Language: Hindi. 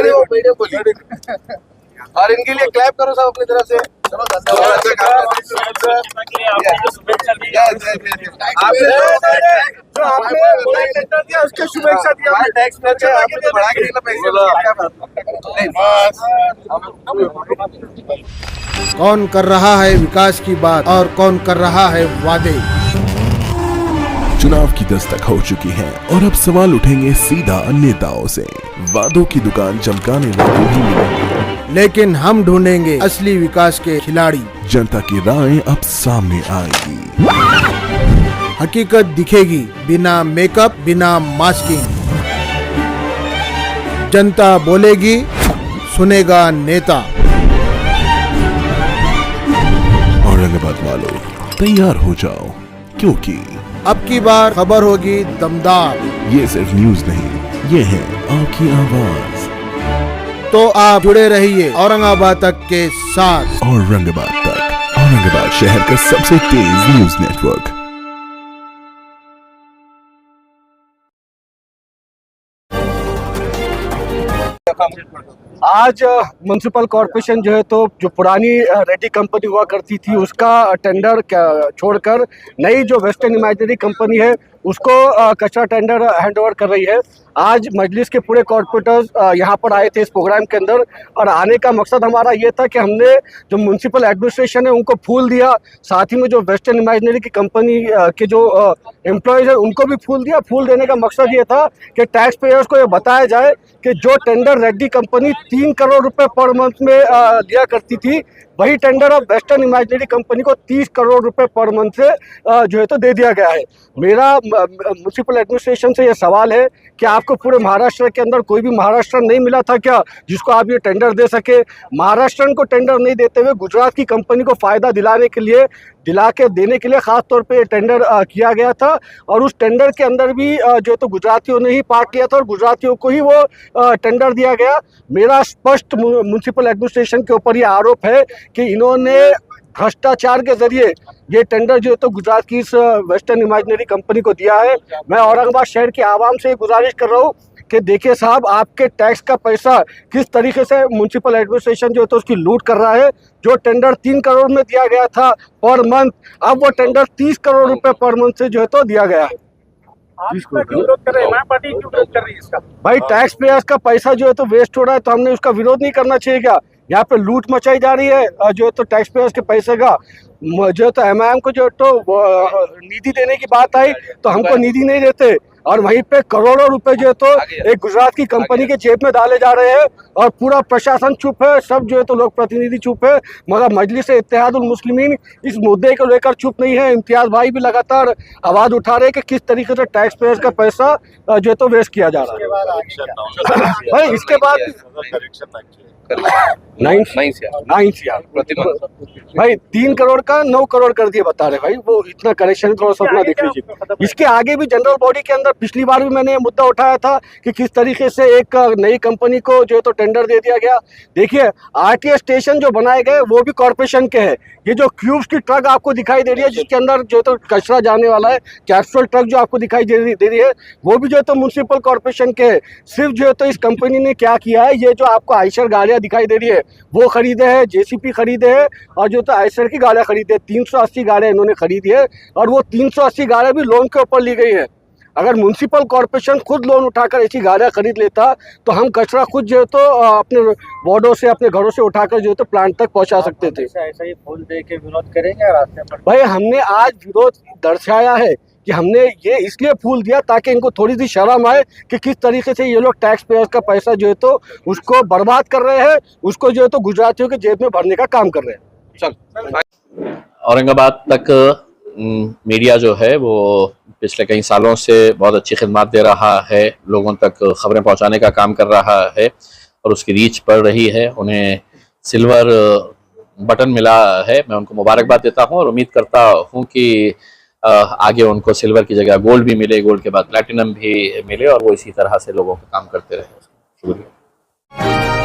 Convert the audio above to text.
वो मीडियम बोलिए और इनके लिए क्लैप करो सब अपनी तरफ से। चलो उसके शुभेच्छा दिया टैक्स बढ़ा के पैसे। कौन कर रहा है विकास की बात और कौन कर रहा है वादे। चुनाव की दस्तक हो चुकी है और अब सवाल उठेंगे सीधा नेताओं से। वादों की दुकान चमकाने वाले भी मिलेंगे, लेकिन हम ढूंढेंगे असली विकास के खिलाड़ी। जनता की राय अब सामने आएगी, हकीकत दिखेगी बिना मेकअप बिना मास्किंग। जनता बोलेगी, सुनेगा नेता। औरंगाबाद वालों तैयार हो जाओ, क्योंकि अब की बार खबर होगी दमदार। ये सिर्फ न्यूज नहीं, ये है आपकी आवाज। तो आप जुड़े रहिए औरंगाबाद तक के साथ। औरंगाबाद तक, औरंगाबाद शहर का सबसे तेज न्यूज नेटवर्क। आज म्युनिसिपल कॉरपोरेशन जो है तो जो पुरानी रेड्डी कंपनी हुआ करती थी उसका टेंडर छोड़कर नई जो वेस्टर्न इमेजिनरी कंपनी है उसको कचरा टेंडर हैंडओवर कर रही है। आज मजलिस के पूरे कॉर्पोरेटर्स यहाँ पर आए थे इस प्रोग्राम के अंदर और आने का मकसद हमारा ये था कि हमने जो म्युनिसिपल एडमिनिस्ट्रेशन है उनको फूल दिया, साथ ही में जो वेस्टर्न इमेजिनरी की कंपनी के जो एम्प्लॉयज़ हैं उनको भी फूल दिया। फूल देने का मकसद ये था कि टैक्स पेयर्स को ये बताया जाए कि जो टेंडर रेड्डी कंपनी 3 करोड़ रुपए पर मंथ में दिया करती थी, वही टेंडर अब वेस्टर्न इमेजिनरी कंपनी को 30 करोड़ रुपए पर मंथ से जो है तो दे दिया गया है। मेरा म्युनिसिपल एडमिनिस्ट्रेशन से ये सवाल है कि आपको पूरे महाराष्ट्र के अंदर कोई भी महाराष्ट्र नहीं मिला था क्या जिसको आप ये टेंडर दे सके? महाराष्ट्र को टेंडर नहीं देते हुए गुजरात की कंपनी को फ़ायदा दिलाने के लिए देने के लिए ख़ास तौर पे ये टेंडर किया गया था और उस टेंडर के अंदर भी जो तो गुजरातियों ने ही पार्ट लिया था और गुजरातियों को ही वो टेंडर दिया गया। मेरा स्पष्ट म्युनिसिपल एडमिनिस्ट्रेशन के ऊपर ये आरोप है कि इन्होंने भ्रष्टाचार के जरिए ये टेंडर जो है तो गुजरात की इस वेस्टर्न इमेजिनरी कंपनी को दिया है। मैं औरंगाबाद शहर के आवाम से गुजारिश कर रहा हूँ कि देखिए साहब, आपके टैक्स का पैसा किस तरीके से म्युनिसिपल एडमिनिस्ट्रेशन जो है तो उसकी लूट कर रहा है। जो टेंडर 3 करोड़ में दिया गया था पर मंथ, अब वो टेंडर 30 करोड़ रुपए पर मंथ से जो है तो दिया गया है। भाई टैक्स पेयर्स का पैसा जो है तो वेस्ट हो रहा है तो हमने उसका विरोध नहीं करना चाहिए क्या? यहाँ पे लूट मचाई जा रही है जो है तो टैक्स पेयर्स के पैसे का। जो है तो MIM को जो है तो निधि देने की बात आई तो हमको निधि नहीं देते और वहीं पे करोड़ों रुपए जो है तो एक गुजरात की कंपनी के जेब में डाले जा रहे हैं और पूरा प्रशासन चुप है, सब जो है तो लोक प्रतिनिधि चुप है, मगर मजलिस इत्तेहादुल मुस्लिमीन इस मुद्दे को लेकर चुप नहीं है। इम्तियाज भाई भी लगातार आवाज उठा रहे हैं कि किस तरीके से टैक्स पेयर्स का पैसा जो है तो वेस्ट किया जा रहा है। भाई इसके बाद 9 भाई 3 करोड़ का 9 करोड़ कर दिए बता रहे भाई, वो इतना करेक्शन थोड़ा सा अपना देख लीजिए। इसके आगे भी जनरल बॉडी के अंदर पिछली बार भी मैंने मुद्दा उठाया था कि किस तरीके से एक नई कंपनी को जो है तो टेंडर दे दिया गया। देखिए RTS स्टेशन जो बनाए गए वो भी कॉर्पोरेशन के हैं। ये जो क्यूब्स की ट्रक आपको दिखाई दे रही है जिसके अंदर जो है तो कचरा जाने वाला है, कैप्सूल ट्रक जो आपको दिखाई दे रही है वो भी जो है तो म्युनिसिपल कॉर्पोरेशन के है। सिर्फ जो है तो इस कंपनी ने क्या किया है, ये जो आपको आइशर गाड़ियाँ दिखाई दे रही है वो खरीदे हैं, JCP खरीदे हैं और जो तो आइशर की गाड़ियाँ खरीदे, 380 गाड़ियाँ इन्होंने खरीदी है और वो 380 गाड़ियाँ भी लोन के ऊपर ली गई है। अगर म्युनिसिपल कॉर्पोरेशन खुद लोन उठाकर ऐसी गाड़ियाँ खरीद लेता तो हम कचरा खुद जो है तो अपने वार्डों से अपने घरों से उठाकर जो है तो प्लांट तक पहुंचा सकते थे। ऐसा ही फूल दे के विरोध करेंगे रास्ते पर? भाई हमने आज विरोध दर्शाया है कि हमने ये इसलिए फूल दिया ताकि इनको थोड़ी सी शर्म आए कि किस तरीके से ये लोग टैक्स पेयर्स का पैसा जो है तो उसको बर्बाद कर रहे हैं, उसको जो है तो गुजरातियों के जेब में भरने का काम कर रहे हैं। औरंगाबाद तक मीडिया जो है वो पिछले कई सालों से बहुत अच्छी खिदमत दे रहा है, लोगों तक खबरें पहुंचाने का काम कर रहा है और उसकी रीच बढ़ रही है। उन्हें सिल्वर बटन मिला है, मैं उनको मुबारकबाद देता हूं और उम्मीद करता हूं कि आगे उनको सिल्वर की जगह गोल्ड भी मिले, गोल्ड के बाद प्लैटिनम भी मिले और वो इसी तरह से लोगों का काम करते रहे। शुक्रिया।